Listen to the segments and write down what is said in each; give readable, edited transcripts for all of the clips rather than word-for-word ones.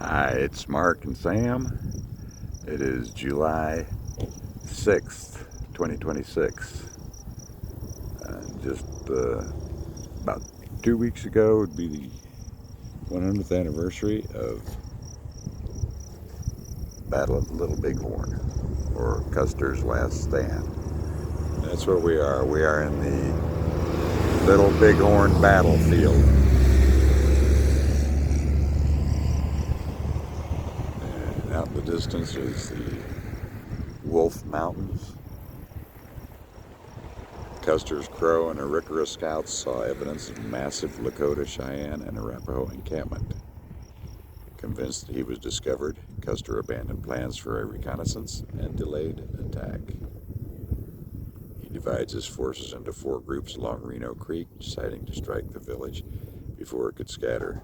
Hi, it's Mark and Sam. It is July 6th, 2026. Just about 2 weeks ago would be the 100th anniversary of Battle of the Little Bighorn, or Custer's Last Stand. That's where we are. We are in the Little Bighorn battlefield. And out in the distance is the Wolf Mountains. Custer's Crow and Arikara scouts saw evidence of massive Lakota, Cheyenne, and Arapaho encampment. Convinced he was discovered, Custer abandoned plans for a reconnaissance and delayed attack. He divides his forces into 4 groups along Reno Creek, deciding to strike the village before it could scatter.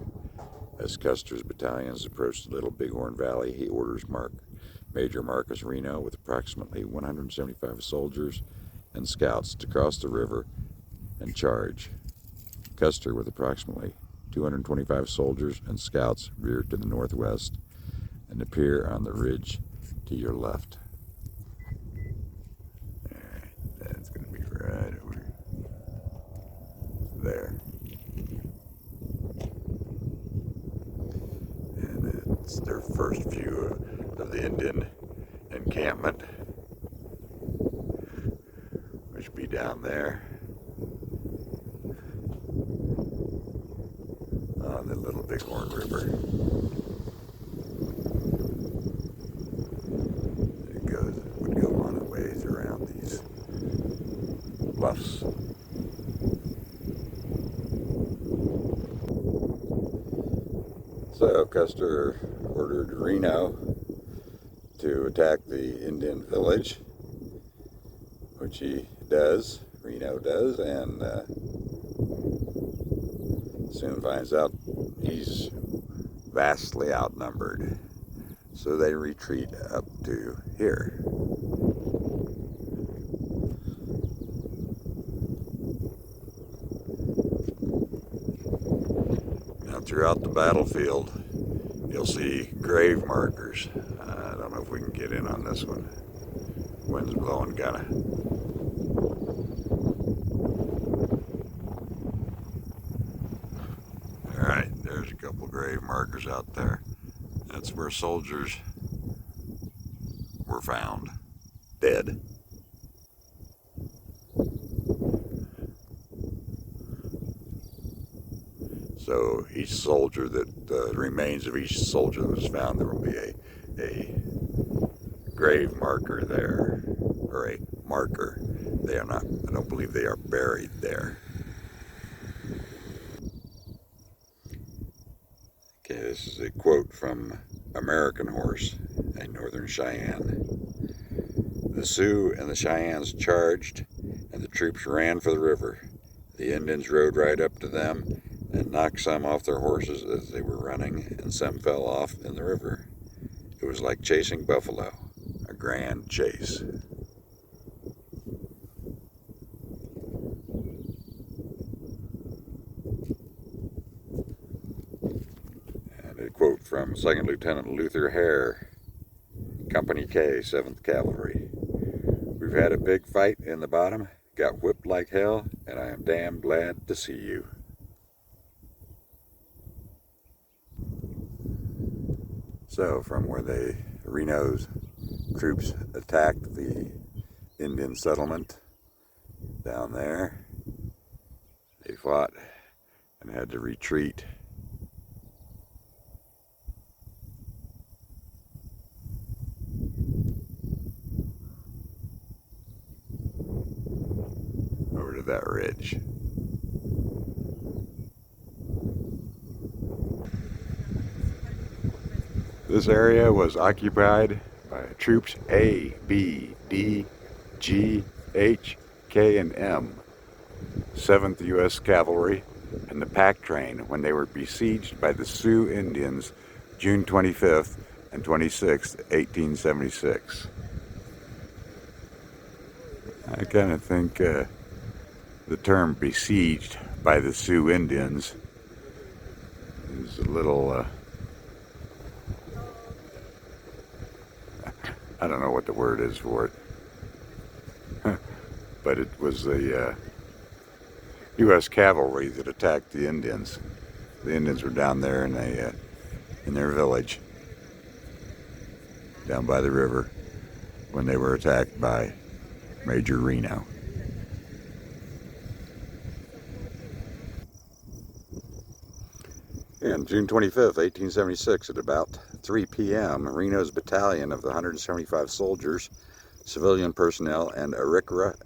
As Custer's battalions approached the Little Bighorn Valley, he orders Major Marcus Reno with approximately 175 soldiers and scouts to cross the river and charge. Custer, with approximately 225 soldiers and scouts, reared to the northwest and appear on the ridge to your left. Alright, that's going to be right over there. And it's their first view of the Indian encampment, which be down there on the Little Bighorn River. Would go on a ways around these bluffs. So Custer ordered Reno to attack the Indian village, which he does, Reno does, and soon finds out he's vastly outnumbered. So they retreat up to here. Now throughout the battlefield, you'll see grave markers. I don't know if we can get in on this one. Wind's blowing kinda. Alright, there's a couple grave markers out there. That's where soldiers were found dead. So each soldier the remains of each soldier that was found, there will be a grave marker there, or a marker. They are not, I don't believe they are buried there. Okay, this is a quote from American Horse, a Northern Cheyenne. The Sioux and the Cheyennes charged, and the troops ran for the river. The Indians rode right up to them and knocked some off their horses as they were running, and some fell off in the river. It was like chasing buffalo, a grand chase. And a quote from 2nd Lieutenant Luther Hare, Company K, 7th Cavalry. We've had a big fight in the bottom, got whipped like hell, and I am damn glad to see you. So from where Reno's troops attacked the Indian settlement down there, they fought and had to retreat. Over to that ridge. This area was occupied by troops A, B, D, G, H, K, and M, 7th U.S. Cavalry, and the pack train when they were besieged by the Sioux Indians June 25th and 26th, 1876. I kind of think the term besieged by the Sioux Indians is a little I don't know what the word is for it, but it was the U.S. Cavalry that attacked the Indians. The Indians were down there in their village, down by the river, when they were attacked by Major Reno. And June 25th, 1876, at about 3 p.m., Reno's battalion of the 175 soldiers, civilian personnel, and Arikara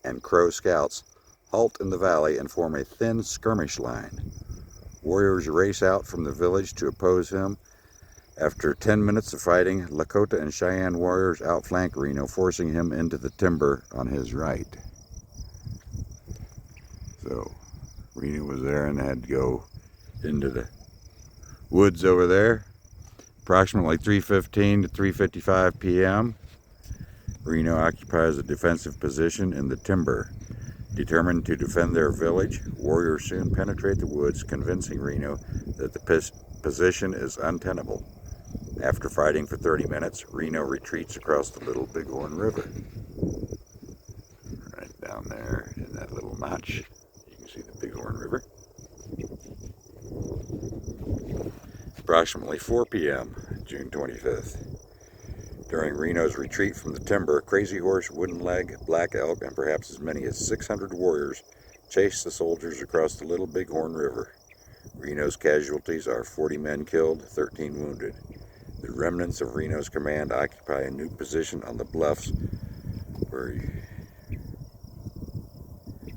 and Crow scouts halt in the valley and form a thin skirmish line. Warriors race out from the village to oppose him. After 10 minutes of fighting, Lakota and Cheyenne warriors outflank Reno, forcing him into the timber on his right. So Reno was there and had to go into the woods over there. Approximately 3:15 to 3:55 p.m. Reno occupies a defensive position in the timber. Determined to defend their village, warriors soon penetrate the woods, convincing Reno that the position is untenable. After fighting for 30 minutes, Reno retreats across the Little Bighorn River. Right down there in that little notch, you can see the Bighorn River. Approximately 4 p.m., June 25th. During Reno's retreat from the timber, Crazy Horse, Wooden Leg, Black Elk, and perhaps as many as 600 warriors chased the soldiers across the Little Bighorn River. Reno's casualties are 40 men killed, 13 wounded. The remnants of Reno's command occupy a new position on the bluffs where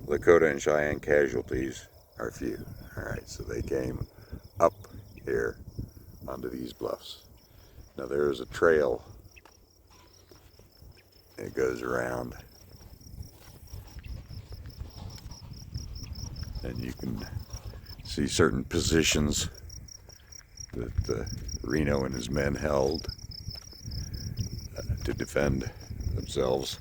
Lakota and Cheyenne casualties are few. Alright, so they came up here onto these bluffs. Now there's a trail. It goes around, and you can see certain positions that Reno and his men held to defend themselves.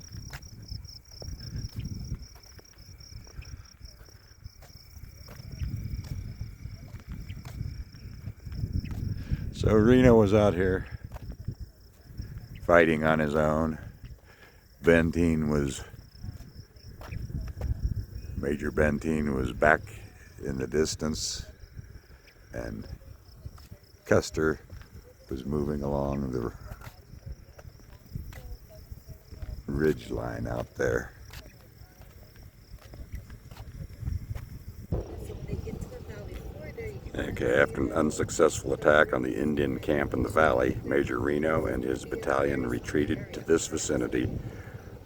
So Reno was out here fighting on his own. Major Benteen was back in the distance, and Custer was moving along the ridge line out there. Okay, after an unsuccessful attack on the Indian camp in the valley, Major Reno and his battalion retreated to this vicinity,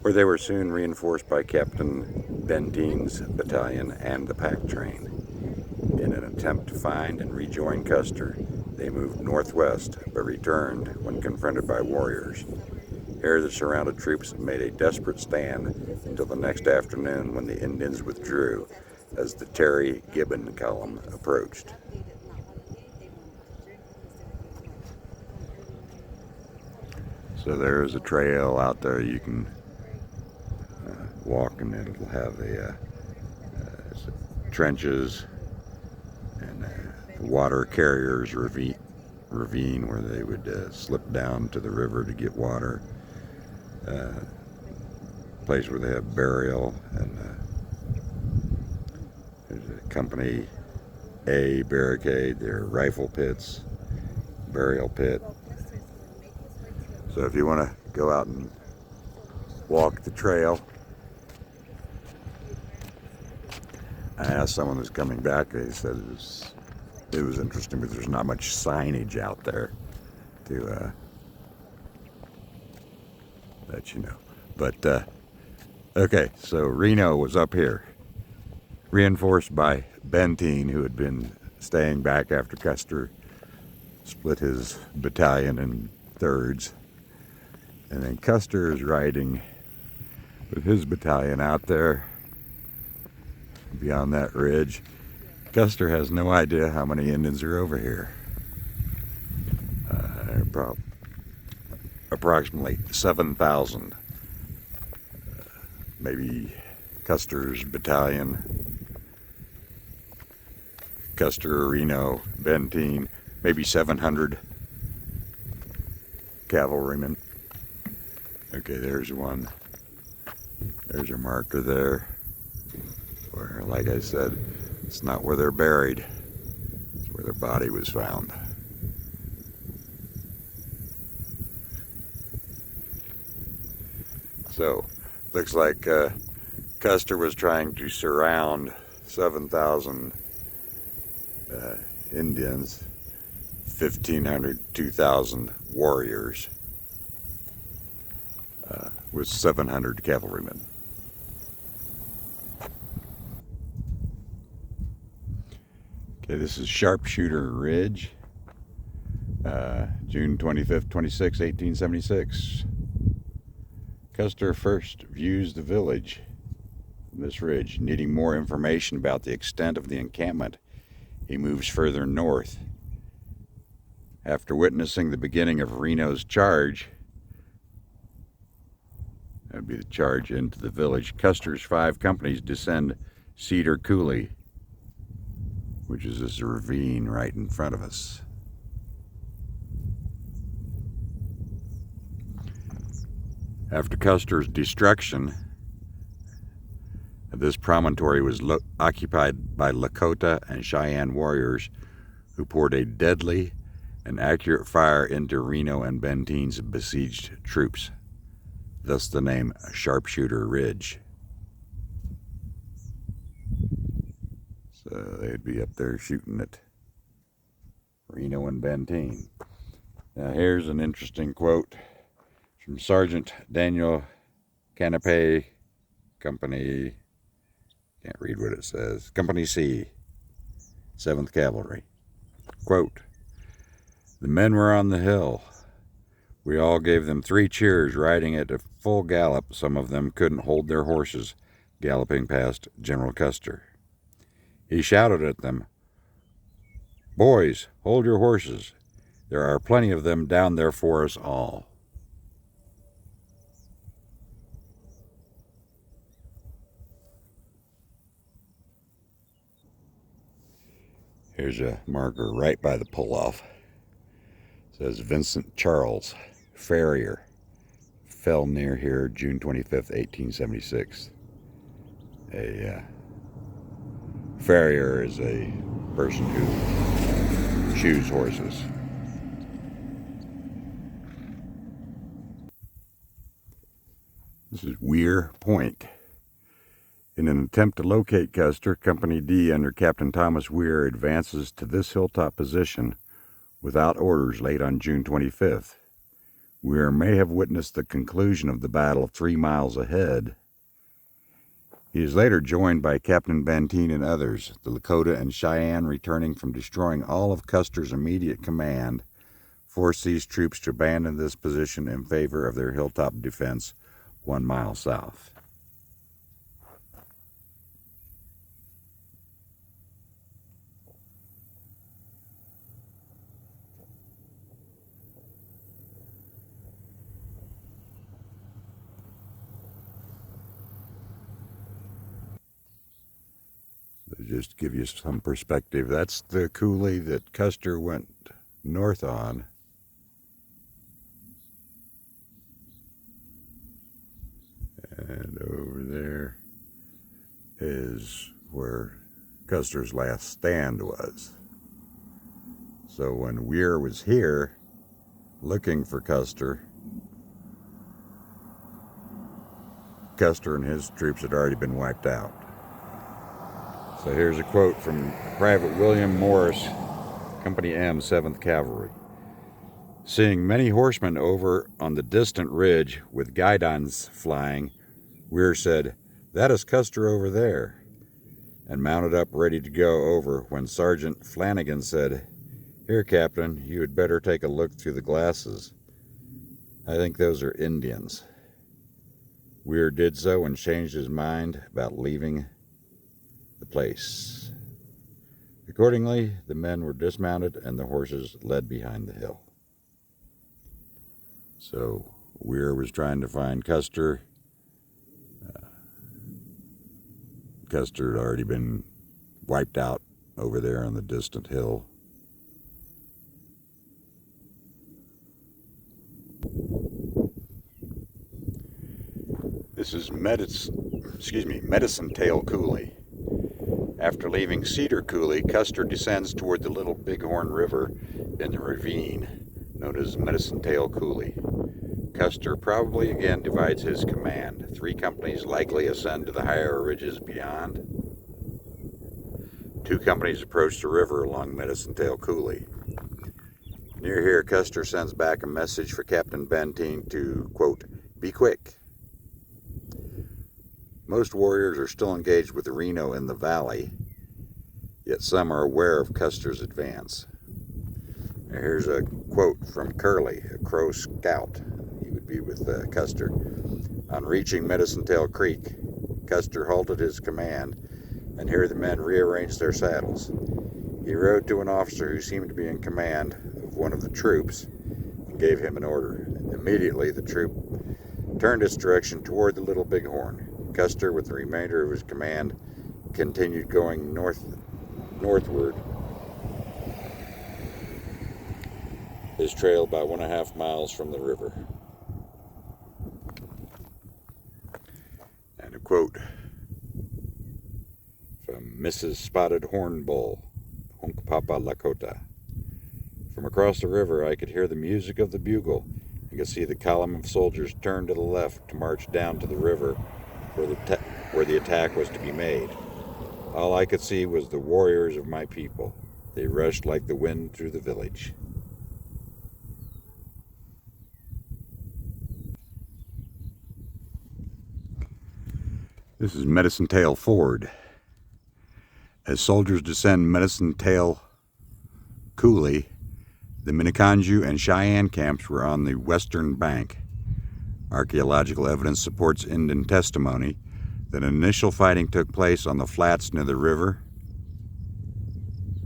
where they were soon reinforced by Captain Benteen's battalion and the pack train. In an attempt to find and rejoin Custer, they moved northwest, but returned when confronted by warriors. Here the surrounded troops made a desperate stand until the next afternoon, when the Indians withdrew as the Terry Gibbon column approached. So there's a trail out there you can walk, and it'll have trenches and the water carriers ravine where they would slip down to the river to get water. Place where they have burial, and there's a Company A barricade. There are rifle pits, burial pit. So if you want to go out and walk the trail, I asked someone who's coming back. They said it was interesting, but there's not much signage out there to let you know. But okay, so Reno was up here, reinforced by Benteen, who had been staying back after Custer split his battalion in thirds. And then Custer is riding with his battalion out there beyond that ridge. Custer has no idea how many Indians are over here. Approximately 7,000. Maybe Custer's battalion, Custer, Reno, Benteen, maybe 700 cavalrymen. Okay, there's one. There's your marker there. Where, like I said, it's not where they're buried. It's where their body was found. So, looks like Custer was trying to surround 7,000 Indians, 1,500, 2,000 warriors with 700 cavalrymen. Okay, this is Sharpshooter Ridge, June 25th, 26, 1876. Custer first views the village from this ridge. Needing more information about the extent of the encampment, he moves further north. After witnessing the beginning of Reno's charge, that would be the charge into the village, Custer's 5 companies descend Cedar Coulee, which is this ravine right in front of us. After Custer's destruction, this promontory was occupied by Lakota and Cheyenne warriors who poured a deadly and accurate fire into Reno and Benteen's besieged troops, thus the name Sharpshooter Ridge. So they'd be up there shooting at Reno and Benteen. Now here's an interesting quote from Sergeant Daniel Canape, Company, can't read what it says, Company C, 7th Cavalry. Quote, "The men were on the hill. We all gave them 3 cheers, riding at a full gallop. Some of them couldn't hold their horses, galloping past General Custer. He shouted at them, 'Boys, hold your horses. There are plenty of them down there for us all.'" Here's a marker right by the pull-off. It says Vincent Charles, farrier, fell near here June 25th, 1876. A farrier is a person who shoes horses. This is Weir Point. In an attempt to locate Custer, Company D under Captain Thomas Weir advances to this hilltop position without orders late on June 25th. Weir may have witnessed the conclusion of the battle 3 miles ahead. He is later joined by Captain Benteen and others. The Lakota and Cheyenne, returning from destroying all of Custer's immediate command, forced these troops to abandon this position in favor of their hilltop defense 1 mile south. Just to give you some perspective, that's the coulee that Custer went north on. And over there is where Custer's last stand was. So when Weir was here looking for Custer, Custer and his troops had already been wiped out. So here's a quote from Private William Morris, Company M, 7th Cavalry. "Seeing many horsemen over on the distant ridge with guidons flying, Weir said, 'That is Custer over there,' and mounted up ready to go over when Sergeant Flanagan said, 'Here, Captain, you had better take a look through the glasses. I think those are Indians.' Weir did so and changed his mind about leaving the place. Accordingly, the men were dismounted and the horses led behind the hill." So Weir was trying to find Custer. Custer had already been wiped out over there on the distant hill. This is Medicine Tail Coulee. After leaving Cedar Coulee, Custer descends toward the Little Bighorn River in the ravine known as Medicine Tail Coulee. Custer probably again divides his command. 3 companies likely ascend to the higher ridges beyond. 2 companies approach the river along Medicine Tail Coulee. Near here, Custer sends back a message for Captain Benteen to, quote, "Be quick." Most warriors are still engaged with the Reno in the valley, yet some are aware of Custer's advance. Now here's a quote from Curly, a Crow scout. He would be with Custer. On reaching Medicine Tail Creek, Custer halted his command, and here the men rearranged their saddles. He rode to an officer who seemed to be in command of one of the troops and gave him an order. Immediately, the troop turned its direction toward the Little Bighorn. Custer, with the remainder of his command, continued going northward. His trail about 1.5 miles from the river. And a quote from Mrs. Spotted Hornbull, Hunkpapa Lakota. From across the river, I could hear the music of the bugle and could see the column of soldiers turn to the left to march down to the river where the attack was to be made. All I could see was the warriors of my people. They rushed like the wind through the village. This is Medicine Tail Ford. As soldiers descend Medicine Tail Coulee, the Minneconjou and Cheyenne camps were on the western bank. Archaeological evidence supports Indian testimony that initial fighting took place on the flats near the river,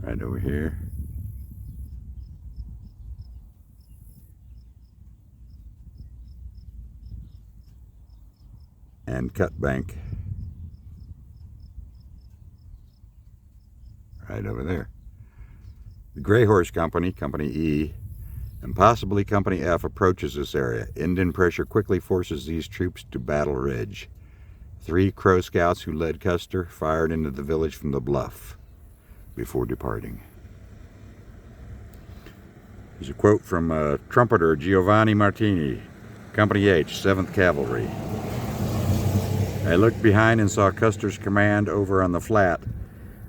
right over here, and Cut Bank, right over there. The Gray Horse Company, Company E, and possibly Company F approaches this area. Indian pressure quickly forces these troops to Battle Ridge. 3 Crow scouts who led Custer fired into the village from the bluff before departing. There's a quote from trumpeter Giovanni Martini, Company H, 7th Cavalry. I looked behind and saw Custer's command over on the flat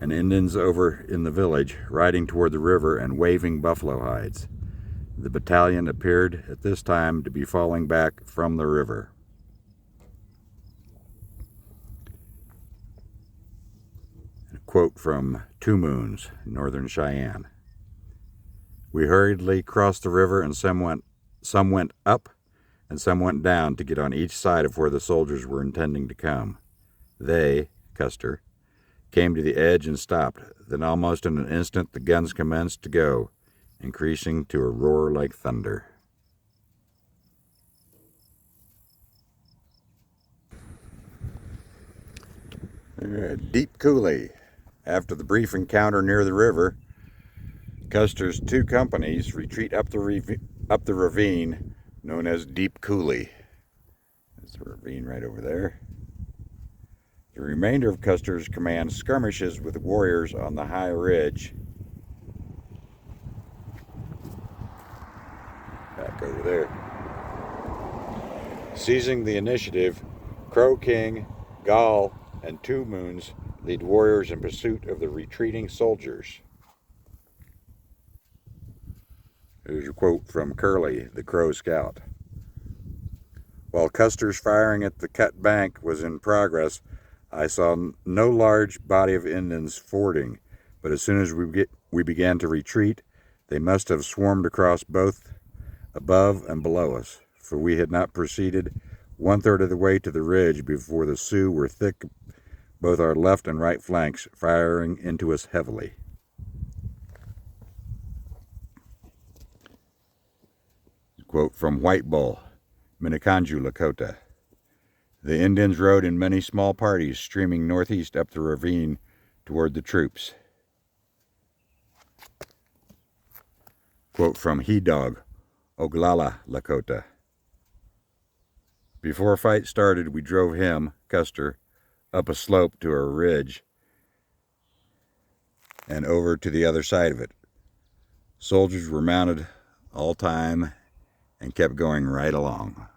and Indians over in the village riding toward the river and waving buffalo hides. The battalion appeared at this time to be falling back from the river. A quote from 2 Moons, Northern Cheyenne. We hurriedly crossed the river and some went up and some went down to get on each side of where the soldiers were intending to come. They, Custer, came to the edge and stopped. Then almost in an instant the guns commenced to go, increasing to a roar like thunder. Deep Coulee. After the brief encounter near the river, Custer's 2 companies retreat up the ravine known as Deep Coulee. There's the ravine right over there. The remainder of Custer's command skirmishes with warriors on the high ridge back over there. Seizing the initiative, Crow King, Gall, and 2 Moons lead warriors in pursuit of the retreating soldiers. Here's a quote from Curly, the Crow scout. While Custer's firing at the cut bank was in progress, I saw no large body of Indians fording, but as soon as we began to retreat, they must have swarmed across both above and below us, for we had not proceeded 1/3 of the way to the ridge before the Sioux were thick both our left and right flanks, firing into us heavily. Quote from White Bull, Minneconjou, Lakota. The Indians rode in many small parties, streaming northeast up the ravine toward the troops. Quote from He Dog, Oglala, Lakota. Before a fight started, we drove him, Custer, up a slope to a ridge and over to the other side of it. Soldiers were mounted all time and kept going right along.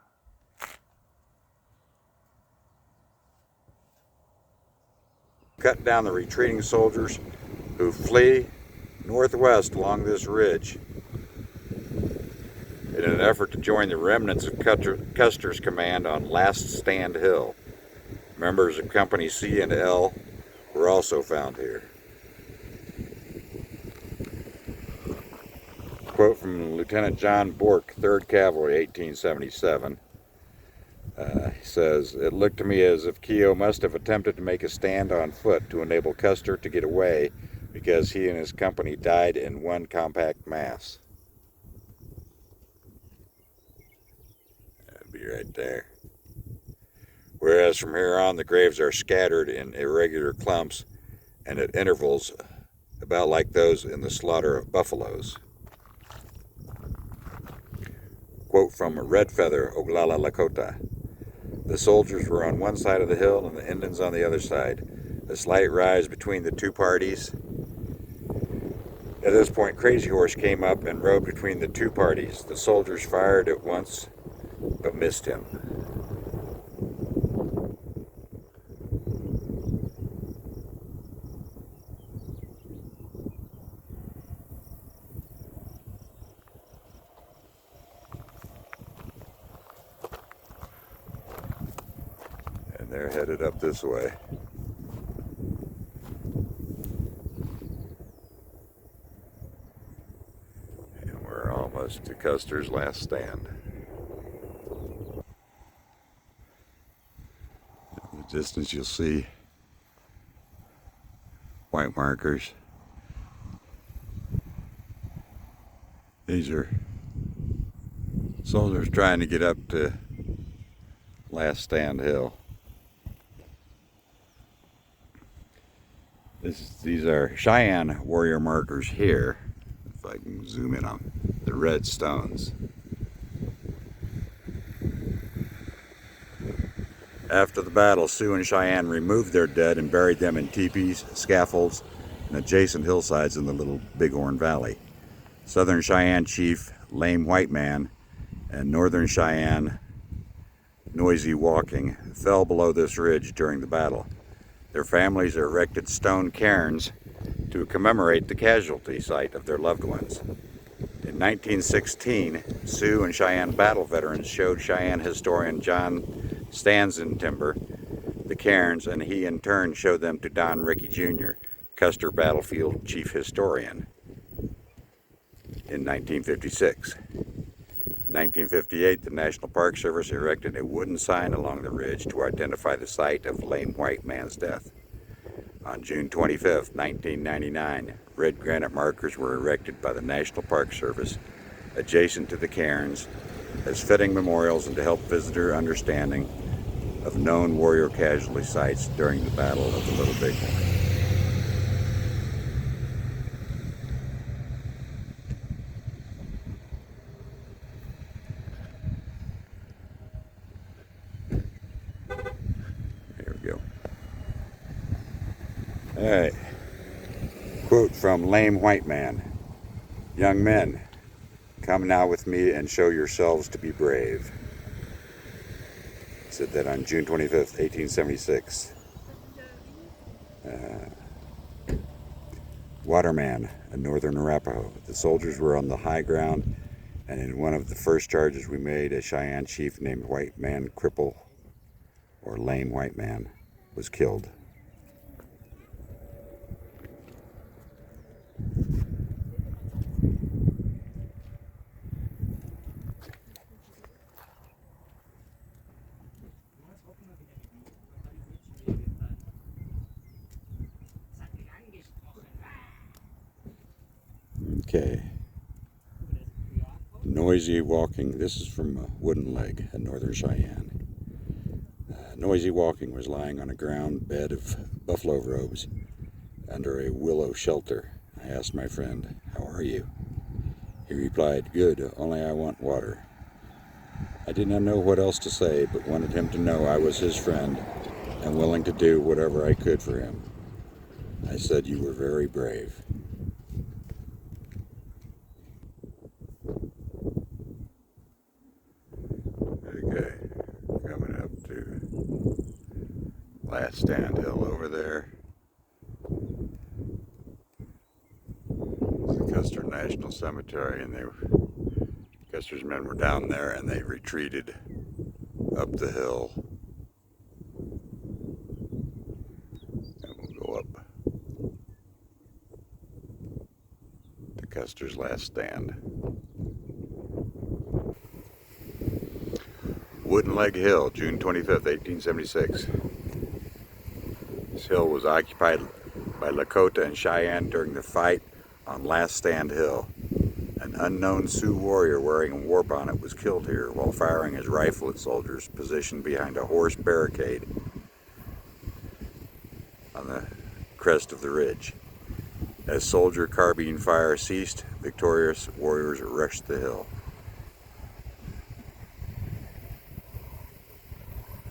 Cut down the retreating soldiers who flee northwest along this ridge in an effort to join the remnants of Custer's command on Last Stand Hill. Members of Company C and L were also found here. Quote from Lieutenant John Bork, 3rd Cavalry, 1877. He says, "It looked to me as if Keogh must have attempted to make a stand on foot to enable Custer to get away because he and his company died in one compact mass." That'd be right there. Whereas from here on, the graves are scattered in irregular clumps and at intervals about like those in the slaughter of buffaloes. Quote from Red Feather, Oglala, Lakota. "The soldiers were on one side of the hill and the Indians on the other side. A slight rise between the two parties. At this point, Crazy Horse came up and rode between the two parties. The soldiers fired at once, but missed him." And they're headed up this way. And we're almost to Custer's last stand. In the distance you'll see white markers. These are soldiers trying to get up to Last Stand Hill. These are Cheyenne warrior markers here, if I can zoom in on the red stones. After the battle, Sioux and Cheyenne removed their dead and buried them in teepees, scaffolds, and adjacent hillsides in the Little Bighorn Valley. Southern Cheyenne Chief Lame White Man and Northern Cheyenne Noisy Walking fell below this ridge during the battle. Their families erected stone cairns to commemorate the casualty site of their loved ones. In 1916, Sioux and Cheyenne battle veterans showed Cheyenne historian John Stanzentimber the cairns, and he in turn showed them to Don Rickey Jr., Custer battlefield chief historian, in 1956. In 1958, the National Park Service erected a wooden sign along the ridge to identify the site of Lame White Man's death. On June 25, 1999, red granite markers were erected by the National Park Service adjacent to the cairns as fitting memorials and to help visitor understanding of known warrior casualty sites during the Battle of the Little Bighorn. Alright, quote from Lame White Man. "Young men, come now with me and show yourselves to be brave." He said that on June 25th, 1876. Waterman, a northern Arapaho. "The soldiers were on the high ground, and in one of the first charges we made, a Cheyenne chief named White Man Cripple, or Lame White Man, was killed." Okay. Noisy Walking. This is from Wooden Leg, a northern Cheyenne. Noisy Walking was lying on a ground bed of buffalo robes under a willow shelter. I asked my friend, "How are you?" He replied, "Good, only I want water." I did not know what else to say, but wanted him to know I was his friend and willing to do whatever I could for him. I said, "You were very brave." Okay, coming up to Last Stand Hill over there. It's the Custer National Cemetery, and Custer's men were down there and they retreated up the hill. And we'll go up to Custer's last stand. Wooden Leg Hill, June 25th, 1876. This hill was occupied by Lakota and Cheyenne during the fight on Last Stand Hill. An unknown Sioux warrior wearing a war bonnet was killed here while firing his rifle at soldiers positioned behind a horse barricade on the crest of the ridge. As soldier carbine fire ceased, victorious warriors rushed the hill.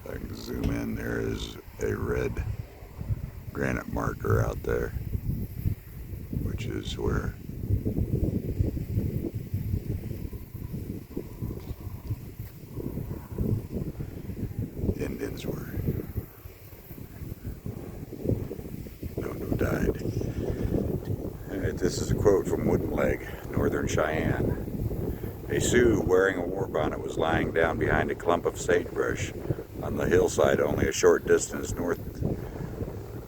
If I can zoom in, there is a red granite marker out there, which is where Indians were. Known to have died. And this is a quote from Wooden Leg, Northern Cheyenne. A Sioux wearing a war bonnet was lying down behind a clump of sagebrush on the hillside only a short distance north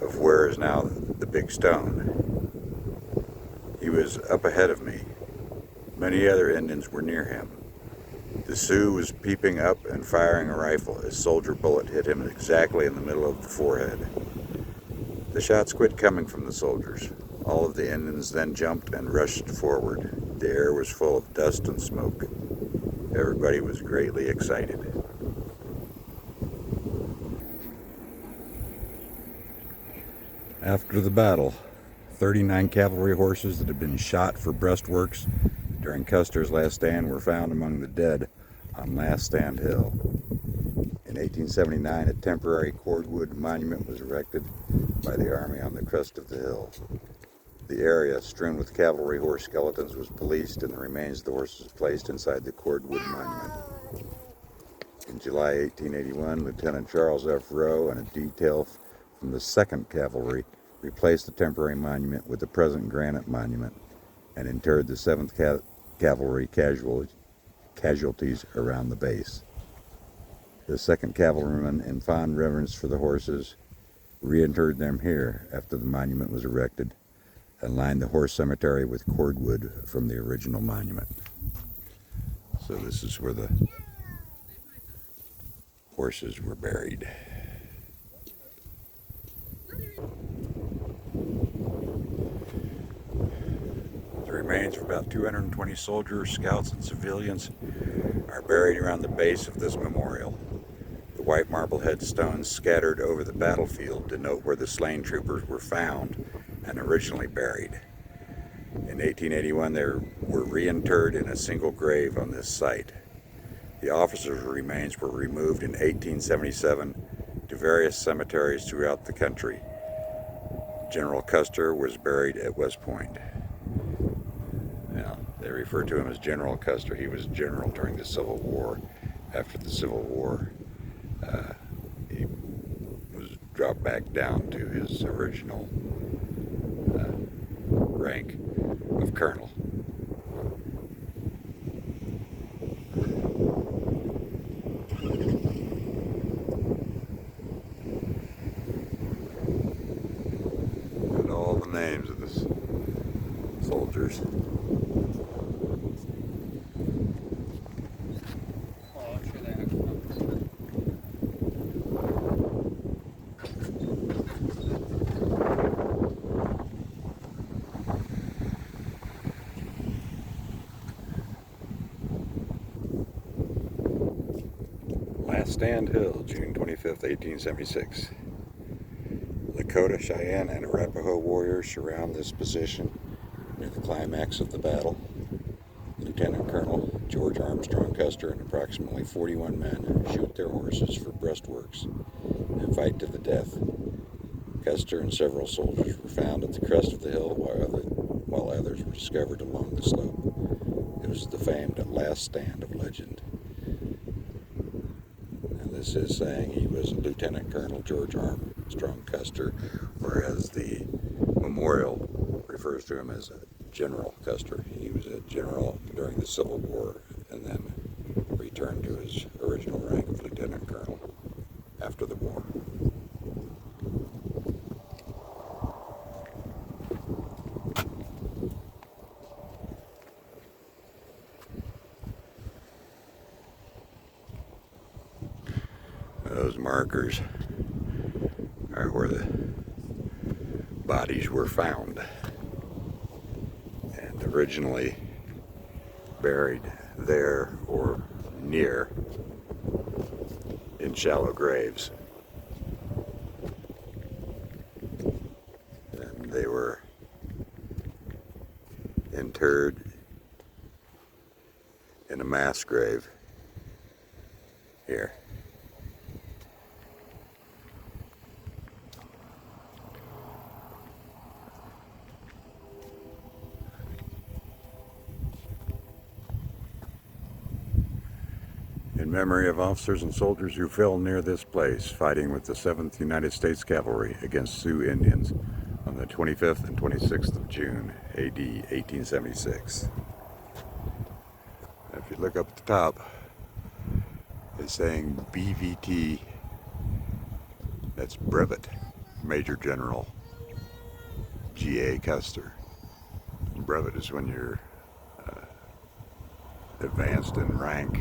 of where is now the big stone. He was up ahead of me. Many other Indians were near him. The Sioux was peeping up and firing a rifle. A soldier bullet hit him exactly in the middle of the forehead. The shots quit coming from the soldiers. All of the Indians then jumped and rushed forward. The air was full of dust and smoke. Everybody was greatly excited. After the battle, 39 cavalry horses that had been shot for breastworks during Custer's last stand were found among the dead on Last Stand Hill. In 1879, a temporary cordwood monument was erected by the Army on the crest of the hill. The area, strewn with cavalry horse skeletons, was policed and the remains of the horses placed inside the cordwood monument. In July 1881, Lieutenant Charles F. Rowe and a detail from the 2nd Cavalry replaced the temporary monument with the present granite monument and interred the 7th Cavalry casualties around the base. The 2nd Cavalrymen, in fond reverence for the horses, reinterred them here after the monument was erected and lined the horse cemetery with cordwood from the original monument. So this is where the horses were buried. The remains of about 220 soldiers, scouts, and civilians are buried around the base of this memorial. The white marble headstones scattered over the battlefield denote where the slain troopers were found and originally buried. In 1881, they were reinterred in a single grave on this site. The officers' remains were removed in 1877 to various cemeteries throughout the country. General Custer was buried at Weir Point. Now, they refer to him as General Custer. He was general during the Civil War. After the Civil War, he was dropped back down to his original rank of colonel. And all the names of the soldiers. Last Stand Hill, June 25th, 1876. Lakota, Cheyenne, and Arapaho warriors surround this position near the climax of the battle. Lieutenant Colonel George Armstrong Custer and approximately 41 men shoot their horses for breastworks and fight to the death. Custer and several soldiers were found at the crest of the hill while others were discovered along the slope. It was the famed last stand of legend. And this is saying he was Lieutenant Colonel George Armstrong Custer, whereas the memorial refers to him as General Custer. He was a general during the Civil War and then returned to his original rank of Lieutenant Colonel after the war. Those markers are where the bodies were found, and originally buried there or near in shallow graves. And they were interred in a mass grave here. In memory of officers and soldiers who fell near this place fighting with the 7th United States Cavalry against Sioux Indians on the 25th and 26th of June, AD 1876. If you look up at the top, it's saying BVT, that's Brevet Major General G.A. Custer. Brevet is when you're advanced in rank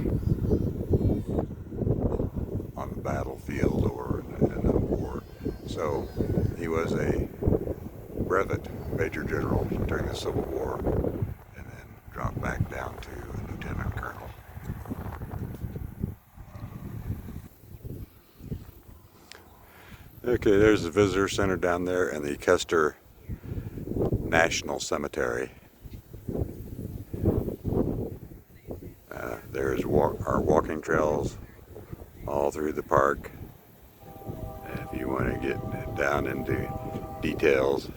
on the battlefield or in a war. So he was a brevet Major General during the Civil War and then dropped back down to a Lieutenant Colonel. Okay, there's the visitor center down there and the Custer National Cemetery. There's our walking trails all through the park. If you want to get down into details,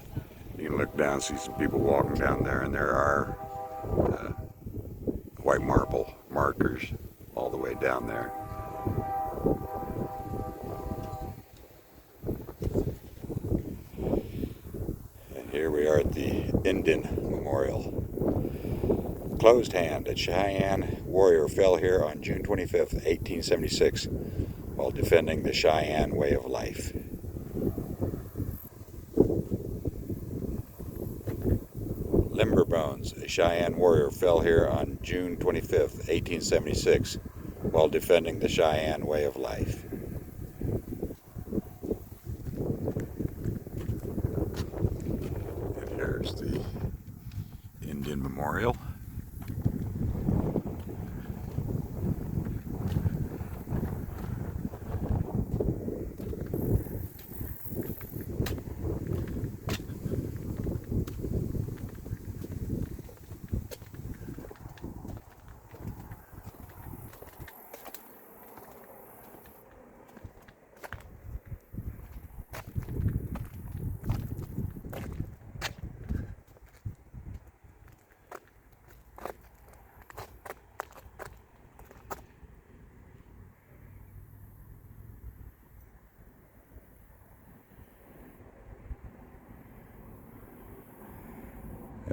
you can look down, see some people walking down there, and there are white marble markers all the way down there. And here we are at the Indian Memorial. Closed hand. A Cheyenne warrior fell here on June 25th, 1876, while defending the Cheyenne way of life. Limber bones. A Cheyenne warrior fell here on June 25th, 1876, while defending the Cheyenne way of life. And here's the Indian Memorial.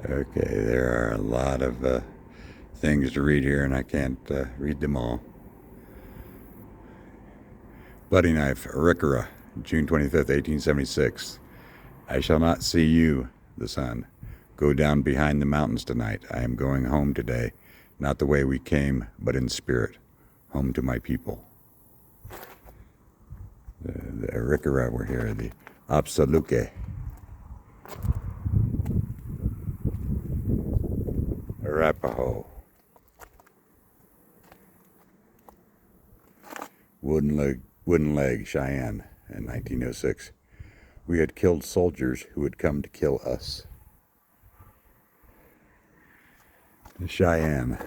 Okay, there are a lot of things to read here, and I can't read them all. Bloody knife, Arikara, June 25th, 1876. I shall not see you, the sun. Go down behind the mountains tonight. I am going home today, not the way we came, but in spirit, home to my people. The Arikara were here, the Apsaluke. Arapaho. Wooden Leg, Cheyenne, in 1906. We had killed soldiers who had come to kill us. The Cheyenne.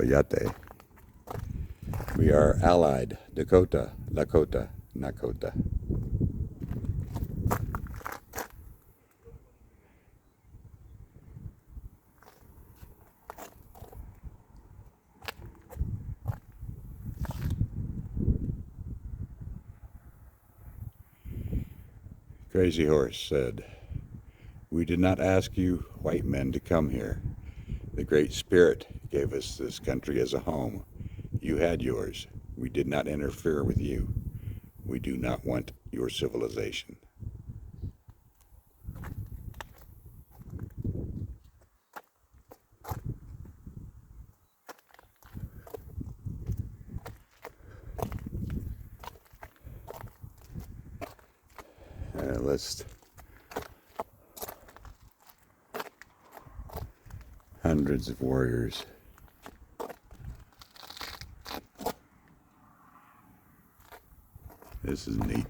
Oyate. We are allied, Dakota, Lakota, Nakota. Crazy Horse said, "We did not ask you white men to come here. The Great Spirit gave us this country as a home. You had yours. We did not interfere with you. We do not want your civilization." List hundreds of warriors. This is neat.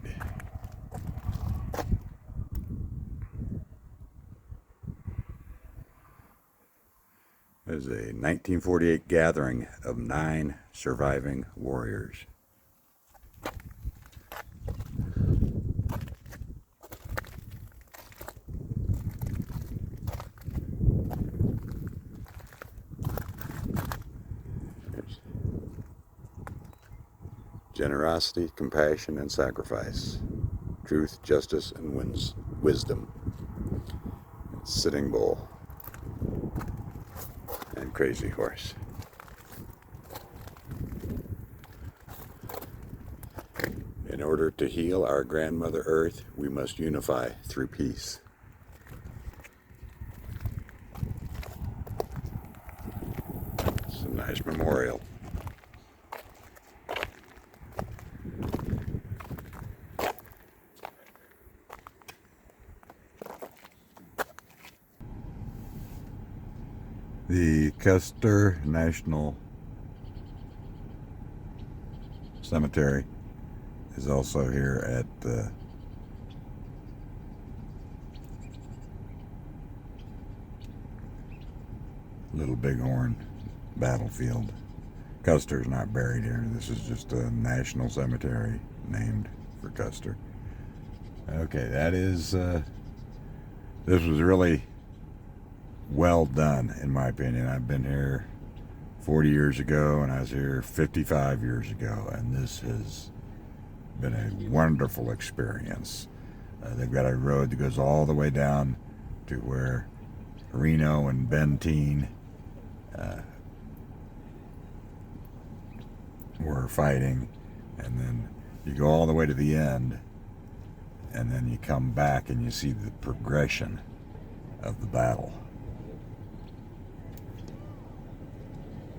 There's a 1948 gathering of 9 surviving warriors. Generosity, compassion, and sacrifice. Truth, justice, and wisdom. Sitting Bull. And Crazy Horse. In order to heal our grandmother Earth, we must unify through peace. It's a nice memorial. The Custer National Cemetery is also here at the Little Bighorn battlefield. Custer's not buried here. This is just a national cemetery named for Custer. Okay, that is, this was really well done, in my opinion. I've been here 40 years ago, and I was here 55 years ago, and this has been a wonderful experience. They've got a road that goes all the way down to where Reno and Benteen were fighting, and then you go all the way to the end, and then you come back and you see the progression of the battle.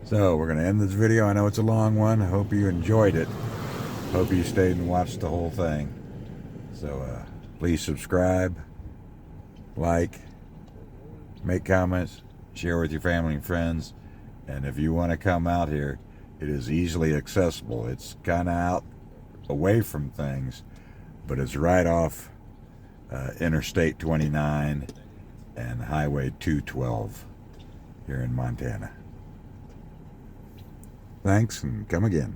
So we're going to end this video. I know it's a long one. I hope you enjoyed it. Hope you stayed and watched the whole thing. So please subscribe, like, make comments, share with your family and friends. And if you want to come out here, it is easily accessible. It's kind of out away from things, but it's right off Interstate 29 and Highway 212 here in Montana. Thanks, and come again.